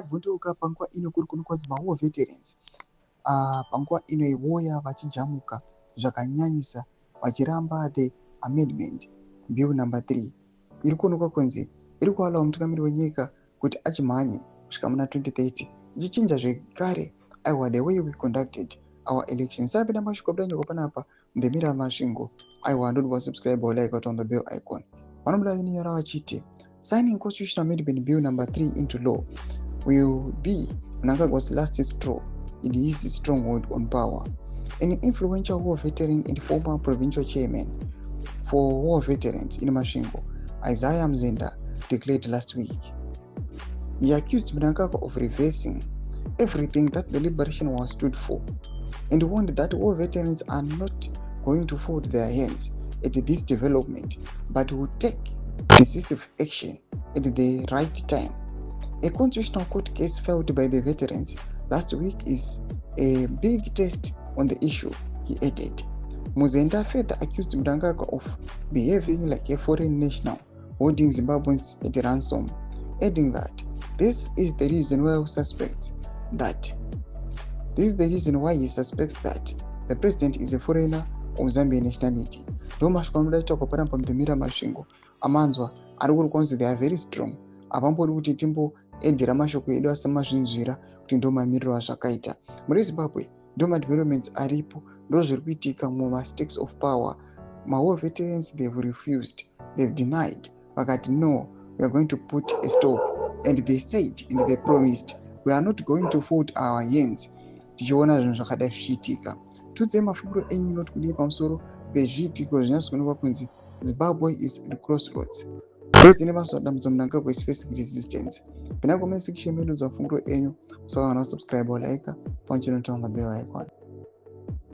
Ndabvunduka panguva ino kuri kunokwadza war veterans. Panguva ino yevoya vachijamuka zvakanyanyisa vachiramba the amendment bill number 3 iri kuonekwa kunzi iri kualawo mutungamiri wenyika kuti achimhanye kusvika muna 2030 ichichinja zvekare aiwa the way we conducted our elections. Sarapinda mashoko budanyo panapa ndemira masvingo aiwa ndodi subscribe or like on the bell icon. Vanomuda vinyora vachiti signing constitutional amendment bill number 3 into law will be Mnangagwa's last straw in his stronghold on power. An influential war veteran and former provincial chairman for war veterans in Masvingo, Isaiah Mzenda, declared last week. He accused Mnangagwa of reversing everything that the liberation war stood for and warned that war veterans are not going to fold their hands at this development but will take decisive action at the right time. A constitutional court case filed by the veterans last week is a big test on the issue, he added. Mzenda further accused Mnangagwa of behaving like a foreign national holding Zimbabweans at ransom, adding that this is the reason why he suspects that the president is a foreigner of Zambian nationality. Ndomashoko anodaita kuparamba mudhemira masvingo amanzwa ari kuri kunzi they are very strong. Apambori kuti timboedhera mashoko edu asamazvinzvira kuti ndomamiriro azvakaita. Muri Zimbabwe ndoma developments aripo ndozviri kuitika mumastakes of power. War veterans they've refused, they've denied. Vakati no, we are going to put a stop, and they said and they promised we are not going to fold our hands. Tichiona zvinhu zvakada zvichiitika. Tudze mafunguro enyu noti kudii pamusoro pezviitiko zvinyatsonekwa kunzi Zimbabwe is at crossroads. Dzine masodamdzo Mnangagwa is facing resistance. Pina comment section medu za mafunguro enyu, so subscribe or like, punch on the bell icon.